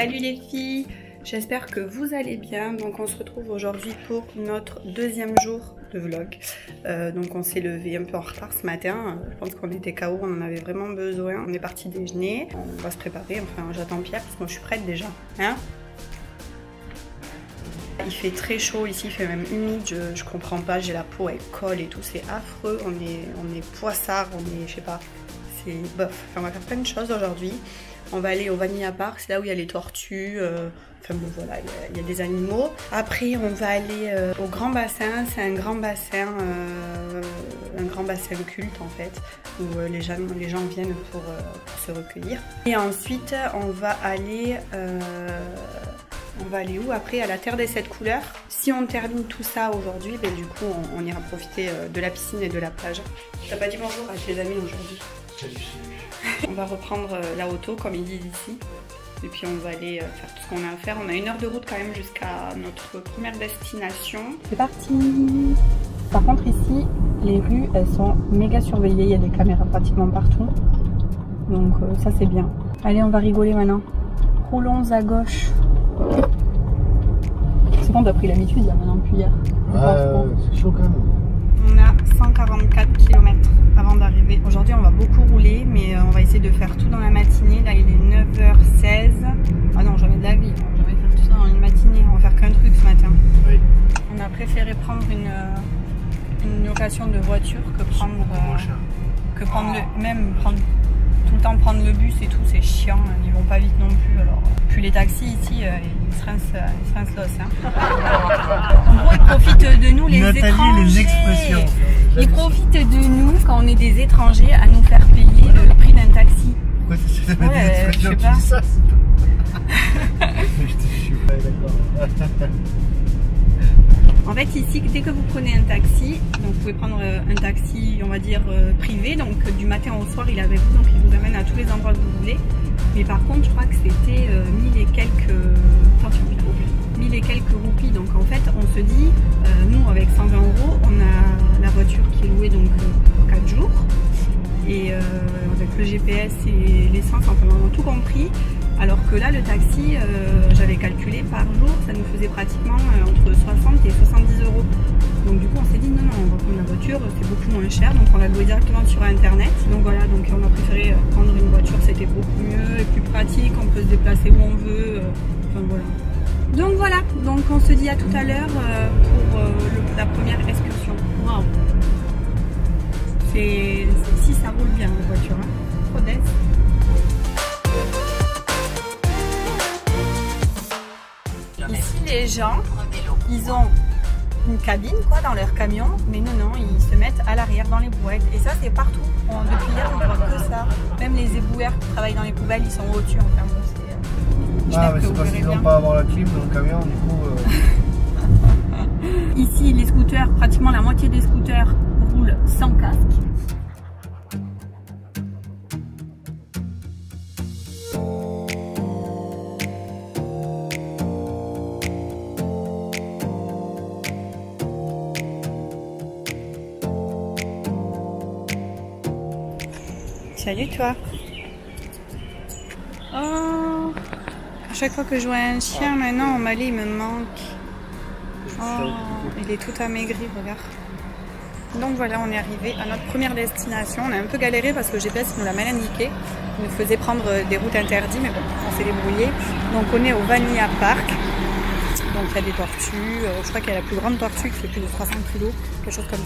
Salut les filles, j'espère que vous allez bien. Donc on se retrouve aujourd'hui pour notre deuxième jour de vlog. Donc on s'est levé un peu en retard ce matin. Je pense qu'on était KO, on en avait vraiment besoin. On est parti déjeuner, on va se préparer. Enfin j'attends Pierre parce que moi je suis prête déjà. Hein? Il fait très chaud ici, il fait même humide, je comprends pas, j'ai la peau elle colle et tout, c'est affreux, on est poissard, on est, je sais pas, c'est bof. Enfin, on va faire plein de choses aujourd'hui. On va aller au Vanilla Park, c'est là où il y a les tortues, enfin bon voilà, il y a des animaux. Après on va aller au grand bassin, c'est un grand bassin culte en fait, où les gens viennent pour se recueillir. Et ensuite on va aller où après? À la Terre des 7 couleurs. Si on termine tout ça aujourd'hui, ben, du coup on ira profiter de la piscine et de la plage. T'as pas dit bonjour à tes amis aujourd'hui? Salut. On va reprendre la auto comme ils disent ici. Et puis on va aller faire tout ce qu'on a à faire. On a 1 heure de route quand même jusqu'à notre première destination. C'est parti! Par contre ici, les rues elles sont méga surveillées. Il y a des caméras pratiquement partout. Donc ça c'est bien. Allez, on va rigoler maintenant. Roulons à gauche. C'est bon, t'as pris l'habitude là maintenant depuis hier. C'est chaud quand même. On a 144 km avant d'arriver. Aujourd'hui on va beaucoup rouler, mais on va essayer de faire tout dans la matinée. Là il est 9h16. Ah non, jamais de la vie, on va faire tout ça dans une matinée. On va faire qu'un truc ce matin. Oui. On a préféré prendre une location de voiture que prendre tout le temps prendre le bus et tout, c'est chiant, ils vont pas vite non plus. Alors puis les taxis ici ils se rincent l'os hein. En gros ils profitent de nous les Nathalie, étrangers, les expressions. ils profitent de nous quand on est des étrangers à nous faire payer le prix d'un taxi. Pourquoi tu sais pas des expressions, je sais tu pas. dis ça? Je suis pas d'accord. En fait ici dès que vous prenez un taxi, donc vous pouvez prendre un taxi on va dire privé, donc du matin au soir il est avec vous, donc il vous amène à tous les endroits que vous voulez. Mais par contre je crois que c'était 1000 et quelques roupies, donc en fait on se dit nous avec 120 €, on a la voiture qui est louée donc pour 4 jours et avec le GPS et l'essence, enfin on a tout compris. Alors que là, le taxi, j'avais calculé par jour, ça nous faisait pratiquement entre 60 et 70 €. Donc du coup, on s'est dit non, on va prendre la voiture, c'est beaucoup moins cher, donc on l'a loué directement sur internet. Donc voilà, donc on a préféré prendre une voiture, c'était beaucoup mieux et plus pratique, on peut se déplacer où on veut, enfin voilà. Donc voilà, donc on se dit à tout à l'heure pour la première excursion. Waouh! Si ça roule bien la voiture, hein. Trop d'aise. Ici les gens, ils ont une cabine quoi dans leur camion, mais non, ils se mettent à l'arrière dans les brouettes. Et ça c'est partout. Depuis hier on voit que ça. Même les éboueurs qui travaillent dans les poubelles, ils sont au-dessus. Enfin bon, Mais c'est parce qu'ils n'ont pas à avoir la clim dans le camion, du coup. Ici les scooters, pratiquement la moitié des scooters roulent sans casque. Salut toi. Oh, à chaque fois que je vois un chien maintenant au Mali il me manque. Oh, il est tout amaigri, regarde. Donc voilà, on est arrivé à notre première destination. On a un peu galéré parce que le GPS nous l'a mal indiqué. Il nous faisait prendre des routes interdites, mais bon, on s'est débrouillé. Donc on est au Vanilla Park. Donc il y a des tortues. Je crois qu'il y a la plus grande tortue qui fait plus de 300 kg, quelque chose comme ça.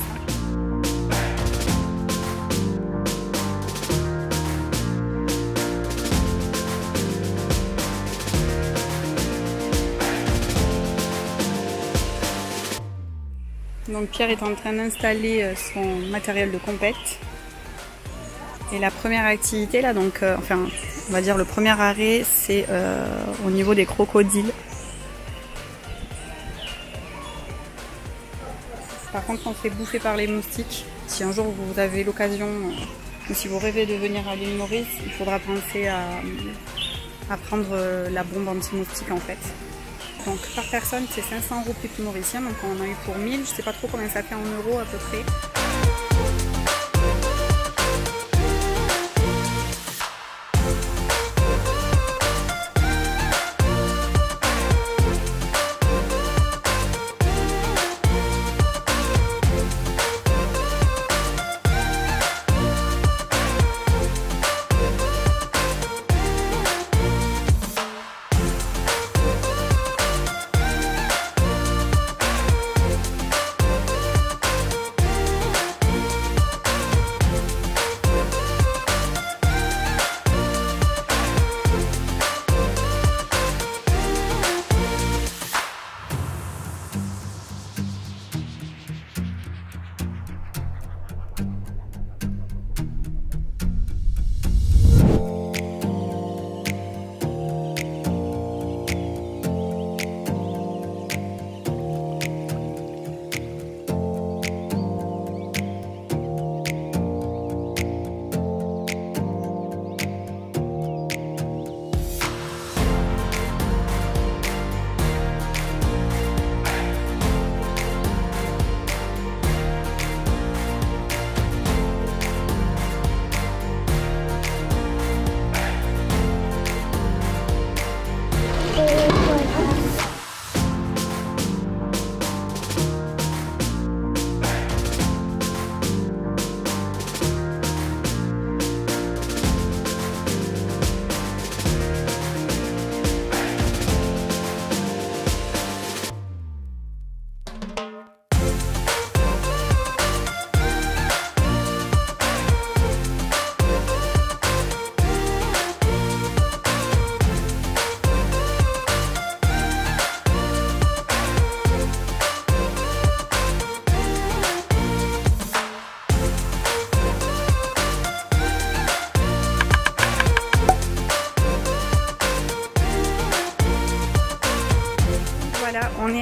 Donc Pierre est en train d'installer son matériel de compète. Et la première activité là, donc enfin on va dire le premier arrêt, c'est au niveau des crocodiles. Par contre on se fait bouffer par les moustiques. Si un jour vous avez l'occasion, ou si vous rêvez de venir à l'île Maurice, il faudra penser à prendre la bombe anti-moustique en fait. Donc par personne c'est 500 € mauriciens, donc on en a eu pour 1000, je sais pas trop combien ça fait en euros à peu près.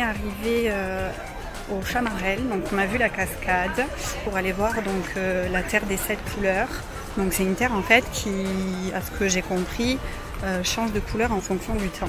arrivé au Chamarel, donc on a vu la cascade pour aller voir donc la terre des 7 couleurs. Donc c'est une terre en fait qui, à ce que j'ai compris, change de couleur en fonction du temps.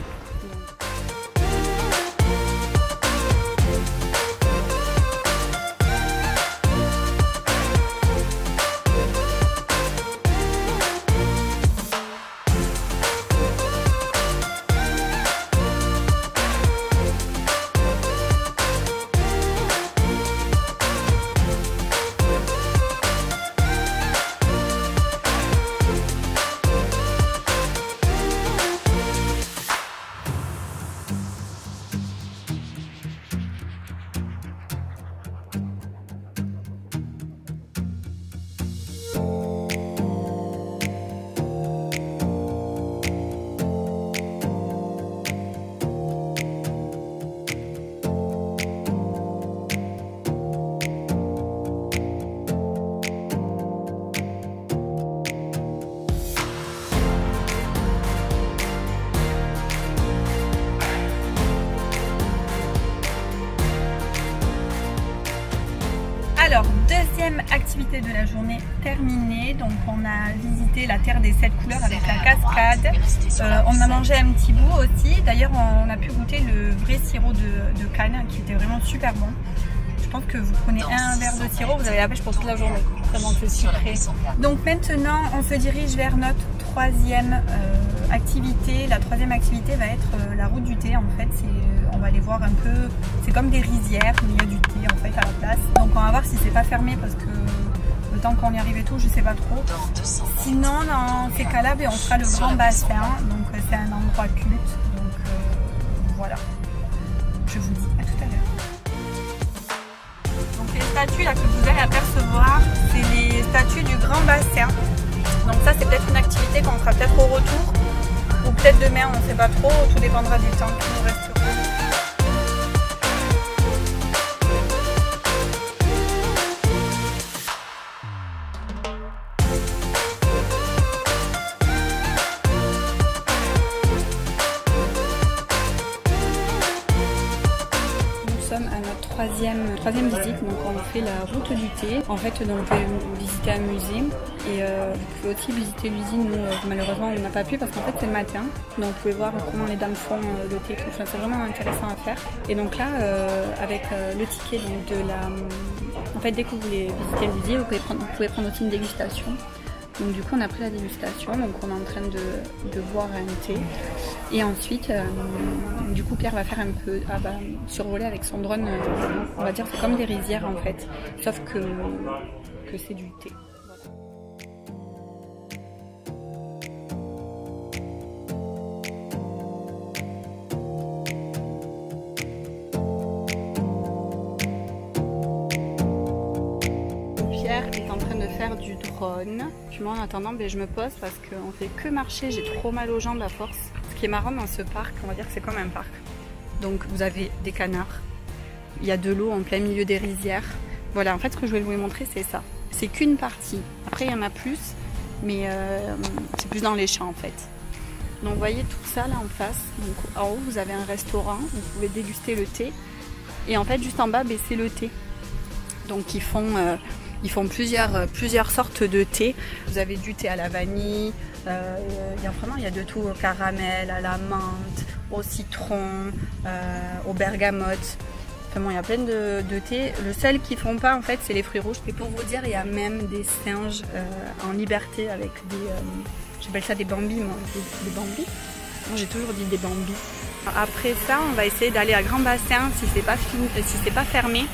Alors, deuxième activité de la journée terminée. Donc on a visité la terre des 7 couleurs avec la cascade. On a mangé un petit bout aussi. D'ailleurs on a pu goûter le vrai sirop de canne qui était vraiment super bon. Je pense que vous prenez un verre de sirop, vous avez la pêche pour toute la journée. Vraiment c'est sucré. Donc maintenant on se dirige vers notre troisième activité. La troisième activité va être la route du thé. En fait, on va aller voir un peu, c'est comme des rizières, mais il y a du thé en fait à la place. Donc on va voir si c'est pas fermé parce que le temps qu'on y arrive et tout, je sais pas trop. Sinon, dans ces cas-là, on fera le grand bassin. Donc c'est un endroit culte. Donc voilà. Je vous dis à tout à l'heure. Donc les statues là que vous allez apercevoir, c'est les statues du grand bassin. Donc ça c'est peut-être une activité qu'on fera peut-être au retour ou peut-être demain, on ne sait pas trop, tout dépendra du temps qui nous restera. À notre troisième visite, donc on fait la route du thé. En fait, donc, vous pouvez visiter un musée et vous pouvez aussi visiter l'usine. Nous, malheureusement, on n'a pas pu parce qu'en fait c'est le matin. Donc vous pouvez voir comment les dames font le thé. Enfin, c'est vraiment intéressant à faire. Et donc là, avec le ticket donc, de la... En fait, dès que vous voulez visiter le musée, vous pouvez prendre aussi une dégustation. Donc du coup on a pris la dégustation, donc on est en train de boire un thé. Et ensuite, du coup Pierre va faire un peu, survoler avec son drone, on va dire c'est comme des rizières en fait, sauf que c'est du thé. Pierre est en train de faire du drone. Puis moi en attendant je me pose parce qu'on fait que marcher, j'ai trop mal aux jambes à force. Ce qui est marrant dans ce parc, on va dire que c'est comme un parc. Donc vous avez des canards, il y a de l'eau en plein milieu des rizières. Voilà, en fait ce que je vais vous montrer c'est ça. C'est qu'une partie. Après il y en a plus, mais c'est plus dans les champs en fait. Donc vous voyez tout ça là en face. Donc en haut vous avez un restaurant, vous pouvez déguster le thé. Et en fait juste en bas c'est le thé. Donc ils font plusieurs sortes de thé. Vous avez du thé à la vanille, il y a de tout, au caramel, à la menthe, au citron, au bergamote. Enfin bon, il y a plein de thé. Le seul qu'ils font pas en fait, c'est les fruits rouges. Et pour vous dire, il y a même des singes en liberté avec des, j'appelle ça des bambis moi, des bambis. Moi j'ai toujours dit des bambis. Après ça, on va essayer d'aller à Grand Bassin si c'est pas fermé.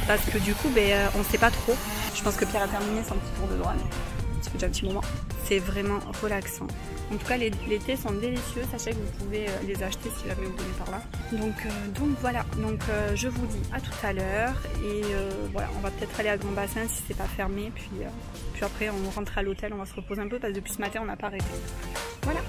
Parce que du coup, on ne sait pas trop. Je pense que Pierre a terminé son petit tour de drone. Ça fait déjà un petit moment. C'est vraiment relaxant. En tout cas, les thés sont délicieux. Sachez que vous pouvez les acheter si jamais vous venez par là. Donc voilà. Donc je vous dis à tout à l'heure. Et voilà, on va peut-être aller à Grand Bassin si c'est pas fermé. Puis après, on rentre à l'hôtel. On va se reposer un peu parce que depuis ce matin, on n'a pas arrêté. Voilà.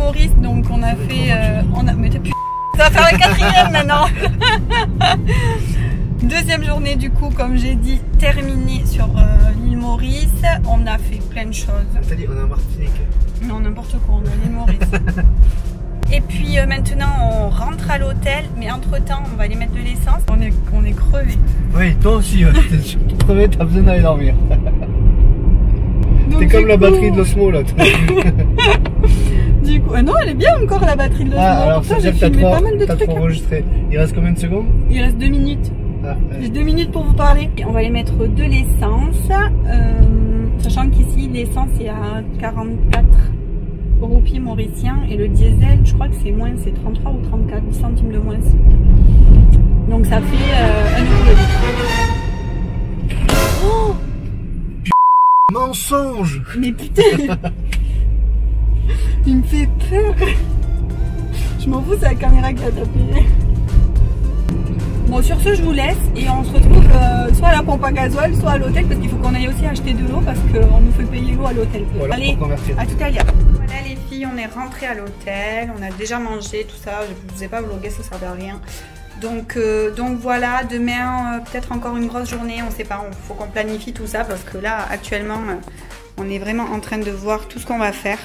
Maurice, donc on a fait... mais t'es plus... Ça va faire la 4e maintenant. Deuxième journée du coup, comme j'ai dit, terminée sur l'île Maurice. On a fait plein de choses. T'as dit on est en Martinique. Non, n'importe quoi, on est à l'île Maurice. Et puis maintenant on rentre à l'hôtel, mais entre temps on va aller mettre de l'essence. On est crevés. Oui, toi aussi, t'es surtout crevé, t'as besoin d'aller dormir. T'es comme la batterie de l'Osmo là. Du coup, non, elle est bien encore la batterie de l'Osmo. Ah, alors ça veut dire que t'as trop trucs. enregistré. Il reste combien de secondes? Il reste 2 minutes. Ah, ouais. J'ai 2 minutes pour vous parler. On va aller mettre de l'essence, sachant qu'ici l'essence est à 44 roupies mauriciens et le diesel, je crois que c'est moins, c'est 33 ou 34 centimes de moins. Donc ça fait 1 € le litre. Oh, mensonge! mais putain, il me fait peur. Je m'en fous, c'est la caméra qui a tapé. Bon, sur ce, je vous laisse et on se retrouve soit à la pompe à gasoil, soit à l'hôtel parce qu'il faut qu'on aille aussi acheter de l'eau parce qu'on nous fait payer l'eau à l'hôtel. Voilà, allez, à tout à l'heure. Voilà les filles, on est rentrées à l'hôtel, on a déjà mangé, tout ça. Je ne vous ai pas vlogué, ça ne servait à rien. Donc voilà, demain peut-être encore une grosse journée, on ne sait pas, il faut qu'on planifie tout ça parce que là actuellement on est vraiment en train de voir tout ce qu'on va faire.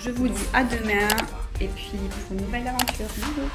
Je vous dis à demain et puis pour une nouvelle aventure. Bisous.